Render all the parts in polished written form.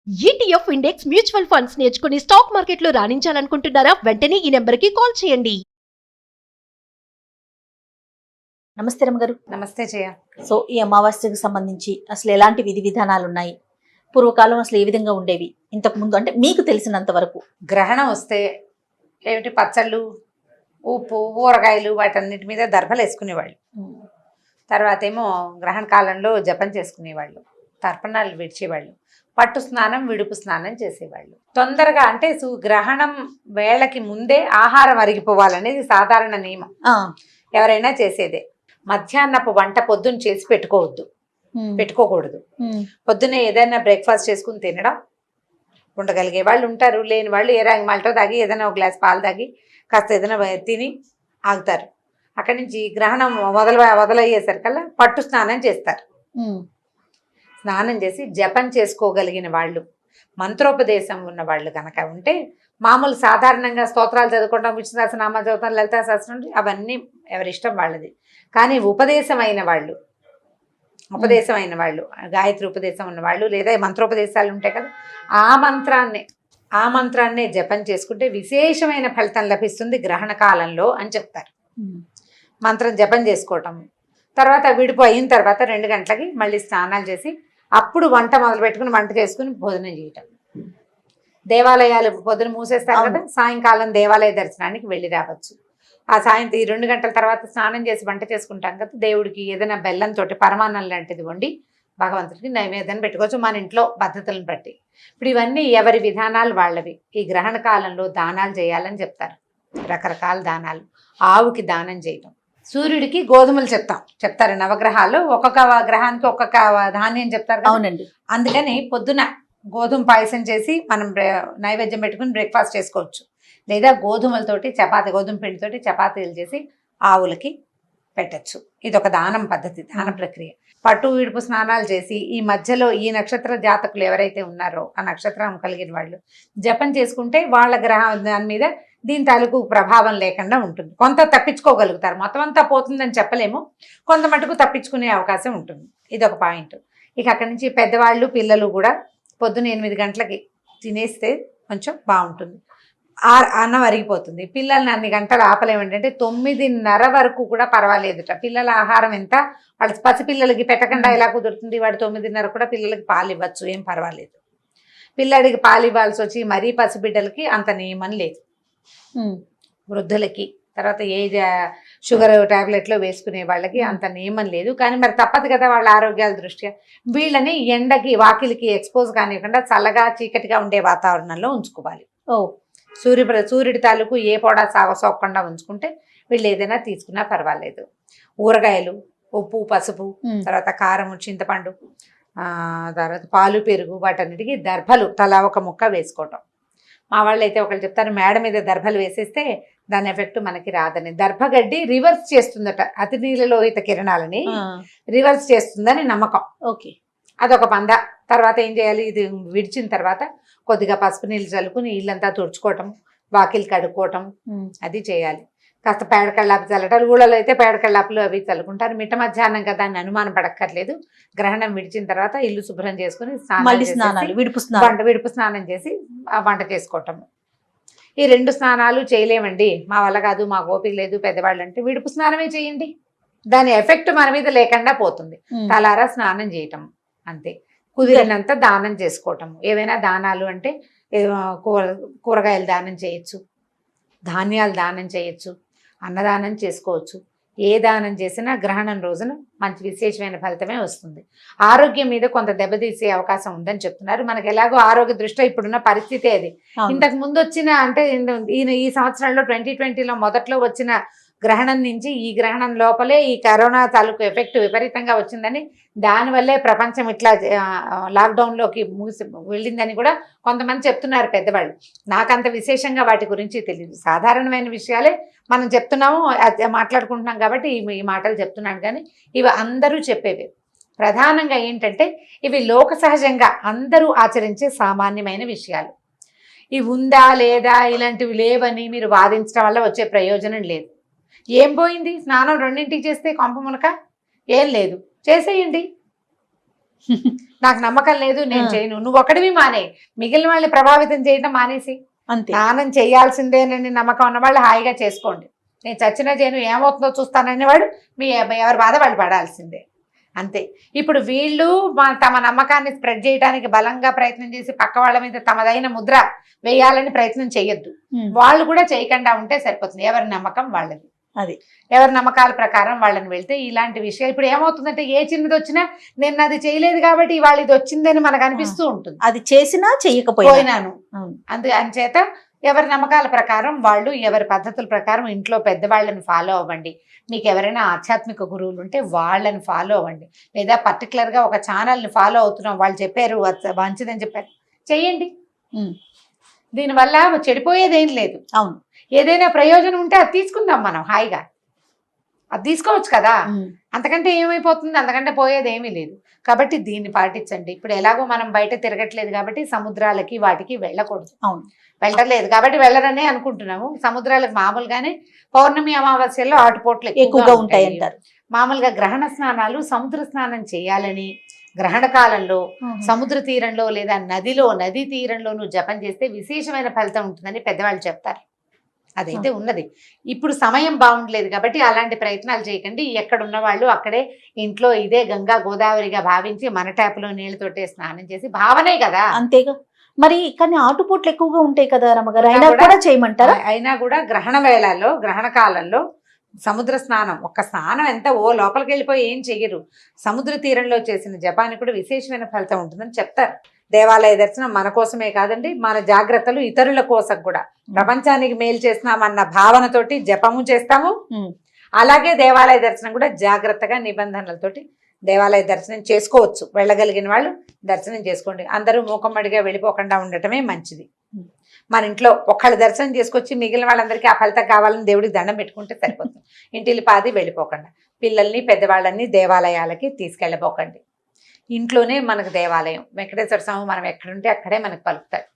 ETF index mutual funds నేర్చుకుని stock మార్కెట్లో రాణించాలనుకుంటున్నారా? వెంటనే ఈ నెంబర్కి కాల్ చేయండి. నమస్తే రమ్మగారు. నమస్తే జయ. సో ఈ అమావాస్యకు సంబంధించి అసలు ఎలాంటి విధి విధానాలు ఉన్నాయి? పూర్వకాలం అసలు ఏ విధంగా ఉండేవి? ఇంతకు ముందు అంటే మీకు తెలిసినంత వరకు. గ్రహణం వస్తే ఏమిటి పచ్చళ్ళు, ఉప్పు, ఊరగాయలు వాటన్నిటి మీద దర్భలు వేసుకునేవాళ్ళు. తర్వాత ఏమో గ్రహణ కాలంలో జపం చేసుకునేవాళ్ళు, తర్పణాలు విడిచేవాళ్ళు, పట్టు స్నానం, విడుపు స్నానం చేసేవాళ్ళు. తొందరగా అంటే గ్రహణం వేళకి ముందే ఆహారం అరిగిపోవాలనేది సాధారణ నియమం, ఎవరైనా చేసేదే. మధ్యాహ్నపు వంట పొద్దున్న చేసి పెట్టుకోకూడదు. పొద్దున్నే ఏదైనా బ్రేక్ఫాస్ట్ చేసుకుని తినడం. ఉండగలిగే వాళ్ళు ఉంటారు, లేని వాళ్ళు ఏ రాగి మాల్టో తాగి ఏదైనా ఒక గ్లాస్ పాలు తాగి కాస్త ఏదైనా తిని ఆగుతారు. అక్కడి నుంచి గ్రహణం మొదలయ్యేసరికల్లా పట్టు స్నానం చేస్తారు. స్నానం చేసి జపం చేసుకోగలిగిన వాళ్ళు, మంత్రోపదేశం ఉన్న వాళ్ళు కనుక ఉంటే, మామూలు సాధారణంగా స్తోత్రాలు చదువుకోవడం, విష్ణు సహస్రనామ చదువుతాం, లలితా సహస్రం, అవన్నీ ఎవరిష్టం వాళ్ళది. కానీ ఉపదేశమైన వాళ్ళు, గాయత్రి ఉపదేశం ఉన్నవాళ్ళు లేదా మంత్రోపదేశాలు ఉంటాయి కదా, ఆ మంత్రాన్నే జపం చేసుకుంటే విశేషమైన ఫలితం లభిస్తుంది గ్రహణ కాలంలో అని చెప్తారు. మంత్రం జపం చేసుకోవటం, తర్వాత విడిపు అయిన తర్వాత 2 గంటలకి మళ్ళీ స్నానాలు చేసి అప్పుడు వంట మొదలు పెట్టుకుని వంట చేసుకుని భోజనం చేయటం. దేవాలయాలు పొద్దున మూసేస్తారు కదా, సాయంకాలం దేవాలయ దర్శనానికి వెళ్ళి రావచ్చు. ఆ సాయంత్రం ఈ 2 గంటల తర్వాత స్నానం చేసి వంట చేసుకుంటాం కదా, దేవుడికి ఏదైనా బెల్లంతో పరమాన్నం లాంటిది వండి భగవంతుడికి నైవేద్యం పెట్టుకోవచ్చు మన ఇంట్లో పద్ధతులను బట్టి. ఇప్పుడు ఇవన్నీ ఎవరి విధానాలు వాళ్ళవి. ఈ గ్రహణ కాలంలో దానాలు చేయాలని చెప్తారు, రకరకాల దానాలు. ఆవుకి దానం చేయటం, సూర్యుడికి గోధుమలు చెప్తారు నవగ్రహాల్లో ఒక్కొక్క గ్రహానికి ఒక్కొక్క ధాన్యం చెప్తారు. అవునండి. అందుకని పొద్దున గోధుమ పాయసం చేసి మనం నైవేద్యం పెట్టుకుని బ్రేక్ఫాస్ట్ చేసుకోవచ్చు. లేదా గోధుమ పిండితోటి చపాతీలు చేసి ఆవులకి పెట్టచ్చు. ఇది ఒక దానం పద్ధతి, దాన ప్రక్రియ. పట్టు విడుపు స్నానాలు చేసి ఈ మధ్యలో ఈ నక్షత్ర జాతకులు ఎవరైతే ఉన్నారో ఆ నక్షత్రం కలిగిన వాళ్ళు జపం చేసుకుంటే వాళ్ళ దాని మీద దీని తాలూకు ప్రభావం లేకుండా ఉంటుంది. కొంత తప్పించుకోగలుగుతారు, మొత్తం అంతా పోతుందని చెప్పలేము, కొంత మటుకు తప్పించుకునే అవకాశం ఉంటుంది. ఇది ఒక పాయింట్. ఇక అక్కడి నుంచి పెద్దవాళ్ళు, పిల్లలు కూడా పొద్దున 8 గంటలకి తినేస్తే కొంచెం బాగుంటుంది. అన్నం అరిగిపోతుంది. పిల్లల్ని అన్ని గంటలు ఆపలేమంటే 9:30 వరకు కూడా పర్వాలేదుట. పిల్లల ఆహారం ఎంత, వాళ్ళ పసిపిల్లలకి పెట్టకుండా ఎలా కుదురుతుంది? వాడు 9:30 కూడా పిల్లలకి పాలు ఇవ్వచ్చు, ఏం పర్వాలేదు. పిల్లడికి పాలు ఇవ్వాల్సి వచ్చి మరీ పసిబిడ్డలకి అంత నియమం లేదు. వృద్ధులకి, తర్వాత షుగర్ టాబ్లెట్లో వేసుకునే వాళ్ళకి అంత నియమం లేదు. కానీ మరి తప్పదు కదా వాళ్ళ ఆరోగ్యాల దృష్ట్యా. వీళ్ళని ఎండకి, వాకిలికి ఎక్స్పోజ్ కానివ్వకుండా చల్లగా చీకటిగా ఉండే వాతావరణంలో ఉంచుకోవాలి. సూర్యుడి తాలూకు ఏ పొడ సోకకుండా ఉంచుకుంటే వీళ్ళు ఏదైనా తీసుకున్నా పర్వాలేదు. ఊరగాయలు, ఉప్పు, పసుపు, తర్వాత కారం, చింతపండు, తర్వాత పాలు, పెరుగు, వాటన్నిటికీ దర్భలు తలా ఒక ముక్క వేసుకోవటం. మా వాళ్ళు అయితే ఒకళ్ళు చెప్తారు, మేడ మీద దర్భలు వేసేస్తే దాని ఎఫెక్ట్ మనకి రాదని. దర్భగడ్డి రివర్స్ చేస్తుందట, అతి నీలలోహిత కిరణాలని రివర్స్ చేస్తుందని నమ్మకం. ఓకే, అదొక పంద. తర్వాత ఏం చేయాలి, ఇది విడిచిన తర్వాత కొద్దిగా పసుపు నీళ్ళు చల్లుకుని ఇల్లంతా తుడుచుకోవటం, వాకిలు కడుక్కోవటం, అది చేయాలి. కాస్త పేడకళ్ళాపు చల్లటాలు, ఊళ్ళలో అయితే పేడకళ్ళాపులు అవి చల్లుకుంటారు. మిట్ట మధ్యాహ్నం కదా అని అనుమానం పడక్కర్లేదు. గ్రహణం విడిచిన తర్వాత ఇల్లు శుభ్రం చేసుకుని విడుపు స్నానం చేసి వంట చేసుకోవటం. ఈ 2 స్నానాలు చేయలేమండి, మా వల్ల కాదు, మా ఓపిక లేదు, పెద్దవాళ్ళు అంటే విడుపు స్నానమే చేయండి. దాని ఎఫెక్ట్ మన మీద లేకుండా పోతుంది. తలారా స్నానం చేయటం అంతే. కుదిరినంత దానం చేసుకోవటం. ఏవైనా దానాలు అంటే కూరగాయలు దానం చేయొచ్చు, ధాన్యాలు దానం చేయొచ్చు, అన్నదానం చేసుకోవచ్చు. ఏ దానం చేసినా గ్రహణం రోజున మంచి విశేషమైన ఫలితమే వస్తుంది. ఆరోగ్యం మీద కొంత దెబ్బతీసే అవకాశం ఉందని చెప్తున్నారు. మనకి ఎలాగో ఆరోగ్య దృష్ట్యా ఇప్పుడున్న పరిస్థితి అది. ఇంతకు ముందు వచ్చిన అంటే ఈ సంవత్సరంలో 2020లో మొదట్లో వచ్చిన గ్రహణం నుంచి ఈ గ్రహణం లోపలే ఈ కరోనా తాలూకు ఎఫెక్ట్ విపరీతంగా వచ్చిందని, దానివల్లే ప్రపంచం ఇట్లా లాక్డౌన్లోకి వెళ్ళిందని కూడా కొంతమంది చెప్తున్నారు పెద్దవాళ్ళు. నాకంత విశేషంగా వాటి గురించి తెలియదు, సాధారణమైన విషయాలే మనం చెప్తున్నాము, మాట్లాడుకుంటున్నాం కాబట్టి ఈ మాటలు చెప్తున్నాను. కానీ ఇవి అందరూ చెప్పేవి. ప్రధానంగా ఏంటంటే ఇవి లోక సహజంగా అందరూ ఆచరించే సామాన్యమైన విషయాలు. ఇవి ఉందా లేదా ఇలాంటివి లేవని మీరు వాదించడం వల్ల వచ్చే ప్రయోజనం లేదు. ఏం పోయింది, స్నానం 2ంటికి చేస్తే కొంప మునక ఏం లేదు, చేసేయండి. నాకు నమ్మకం లేదు, నేను చేయను. నువ్వు ఒకటివి మానే, మిగిలిన వాళ్ళని ప్రభావితం చేయడం మానేసి. అంతే. స్నానం చేయాల్సిందేనని నమ్మకం ఉన్న వాళ్ళు హాయిగా చేసుకోండి. నేను చచ్చినా చేయను, ఏమవుతుందో చూస్తానని వాడు మీ ఎవరి బాధ వాళ్ళు పడాల్సిందే, అంతే. ఇప్పుడు వీళ్ళు తమ నమ్మకాన్ని స్ప్రెడ్ చేయడానికి బలంగా ప్రయత్నం చేసి పక్క వాళ్ళ మీద తమదైన ముద్ర వేయాలని ప్రయత్నం చేయొద్దు. వాళ్ళు కూడా చేయకుండా ఉంటే సరిపోతుంది. ఎవరి నమ్మకం వాళ్ళది, అది ఎవరి నమ్మకాల ప్రకారం వాళ్ళని వెళ్తే ఇలాంటి విషయాలు ఇప్పుడు ఏమవుతుందంటే ఏ చిన్నది వచ్చినా నేను అది చేయలేదు కాబట్టి ఇవాళ ఇది వచ్చిందని మనకు అనిపిస్తూ ఉంటుంది. అది చేసినా చెయ్యకపోయినాను. అంచేత ఎవరి నమ్మకాల ప్రకారం వాళ్ళు, ఎవరి పద్ధతుల ప్రకారం ఇంట్లో పెద్దవాళ్ళని ఫాలో అవ్వండి. మీకు ఎవరైనా ఆధ్యాత్మిక గురువులు ఉంటే వాళ్ళని ఫాలో అవ్వండి. లేదా పర్టికులర్గా ఒక ఛానల్ని ఫాలో అవుతున్నాం, వాళ్ళు చెప్పారు మంచిదని చెప్పారు, చెయ్యండి. దీనివల్ల చెడిపోయేదేం లేదు. అవును, ఏదైనా ప్రయోజనం ఉంటే అది తీసుకుందాం మనం హాయిగా, అది తీసుకోవచ్చు కదా. అంతకంటే ఏమైపోతుంది, అంతకంటే పోయేది ఏమీ లేదు. కాబట్టి దీన్ని పాటించండి. ఇప్పుడు ఎలాగో మనం బయట తిరగట్లేదు కాబట్టి సముద్రాలకి వాటికి వెళ్ళకూడదు. అవును, వెళ్ళలేదు కాబట్టి వెళ్ళరనే అనుకుంటున్నాము. సముద్రాలకు మామూలుగానే పౌర్ణమి అమావాస్యల్లో ఆటుపోట్లు ఎక్కువగా ఉంటాయి అంటారు. మామూలుగా గ్రహణ స్నానాలు సముద్ర స్నానం చేయాలని, గ్రహణ కాలంలో సముద్ర తీరంలో లేదా నదీ తీరంలోనూ జపం చేస్తే విశేషమైన ఫలితం ఉంటుందని పెద్దవాళ్ళు చెప్తారు. అదైతే ఉన్నది. ఇప్పుడు సమయం బాగుండలేదు కాబట్టి అలాంటి ప్రయత్నాలు చేయకండి. ఎక్కడున్న వాళ్ళు అక్కడే ఇంట్లో ఇదే గంగా గోదావరిగా భావించి మన ట్యాప్లో నీళ్ళతోటే స్నానం చేసి భావనే కదా. అంతేగా మరి. కానీ ఆటుపోట్లు ఎక్కువగా ఉంటాయి కదా రమ్మగారు, అయినా కూడా చేయమంటారా? అయినా కూడా గ్రహణ వేళల్లో, గ్రహణ కాలంలో సముద్ర స్నానం, ఒక్క స్నానం ఎంత లోపలికి వెళ్ళిపోయి ఏం చెయ్యరు. సముద్ర తీరంలో చేసిన జపానికి కూడా విశేషమైన ఫలితం ఉంటుందని చెప్తారు. దేవాలయ దర్శనం మన కోసమే కాదండి, మన జాగ్రత్తలు ఇతరుల కోసం కూడా. ప్రపంచానికి మేలు చేస్తున్నామన్న భావనతోటి జపము చేస్తాము. అలాగే దేవాలయ దర్శనం కూడా జాగ్రత్తగా నిబంధనలతోటి దేవాలయ దర్శనం చేసుకోవచ్చు. వెళ్ళగలిగిన వాళ్ళు దర్శనం చేసుకోండి. అందరూ మూకమ్మడిగా వెళ్ళిపోకుండా ఉండటమే మంచిది. మన ఇంట్లో ఒక్కళ్ళు దర్శనం చేసుకొచ్చి మిగిలిన వాళ్ళందరికీ ఆ ఫలితం కావాలని దేవుడికి దండం పెట్టుకుంటే సరిపోతుంది. ఇంటిల్లి పాది వెళ్ళిపోకుండా, పిల్లల్ని పెద్దవాళ్ళని దేవాలయాలకి తీసుకెళ్ళబోకండి. ఇంట్లోనే మనకు దేవాలయం, వెంకటేశ్వర స్వామి మనం ఎక్కడుంటే అక్కడే మనకు పలుకుతాడు.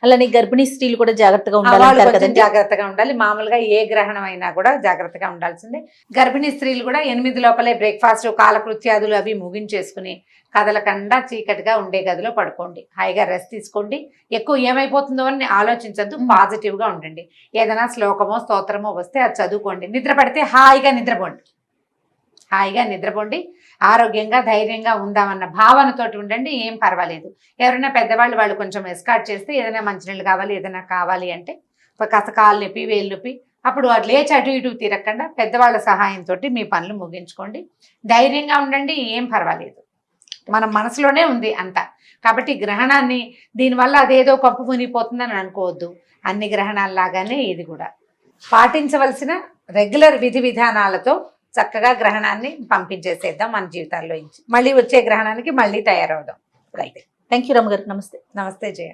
అలానే గర్భిణీ స్త్రీలు కూడా జాగ్రత్తగా ఉండాలి, జాగ్రత్తగా ఉండాలి. మామూలుగా ఏ గ్రహణం అయినా కూడా జాగ్రత్తగా ఉండాల్సిందే. గర్భిణీ స్త్రీలు కూడా 8 లోపలే బ్రేక్ఫాస్ట్, కాలకృత్యాదులు అవి ముగించేసుకుని కదలకుండా చీకటిగా ఉండే గదిలో పడుకోండి. హాయిగా రెస్ట్ తీసుకోండి. ఎక్కువ ఏమైపోతుందో అని ఆలోచించద్దు, పాజిటివ్ గా ఉండండి. ఏదైనా శ్లోకమో స్తోత్రమో వస్తే అది చదువుకోండి. నిద్ర పడితే హాయిగా నిద్రపోండి. హాయిగా నిద్రపోండి. ఆరోగ్యంగా ధైర్యంగా ఉందామన్న భావనతోటి ఉండండి. ఏం పర్వాలేదు. ఎవరైనా పెద్దవాళ్ళు వాళ్ళు కొంచెం ఎస్కార్ట్ చేస్తే ఏదైనా మంచినీళ్ళు కావాలి, ఏదైనా కావాలి అంటే కాస్త కాలు నొప్పి, వేలు నొప్పి, అప్పుడు అది లేచి అటు ఇటు తిరగకుండా పెద్దవాళ్ళ సహాయంతో మీ పనులు ముగించుకోండి. ధైర్యంగా ఉండండి. ఏం పర్వాలేదు. మన మనసులోనే ఉంది అంతా. కాబట్టి గ్రహణాన్ని దీనివల్ల అదేదో కప్పు మునిగిపోతుందని అనుకోవద్దు. అన్ని గ్రహణాల్లాగానే ఇది కూడా పాటించవలసిన రెగ్యులర్ విధి విధానాలతో చక్కగా గ్రహణాన్ని పంపించేసేద్దాం మన జీవితాల్లో. మళ్ళీ వచ్చే గ్రహణానికి మళ్ళీ తయారవుదాం. థ్యాంక్ యూ రమ్మగారు. నమస్తే. నమస్తే జయ.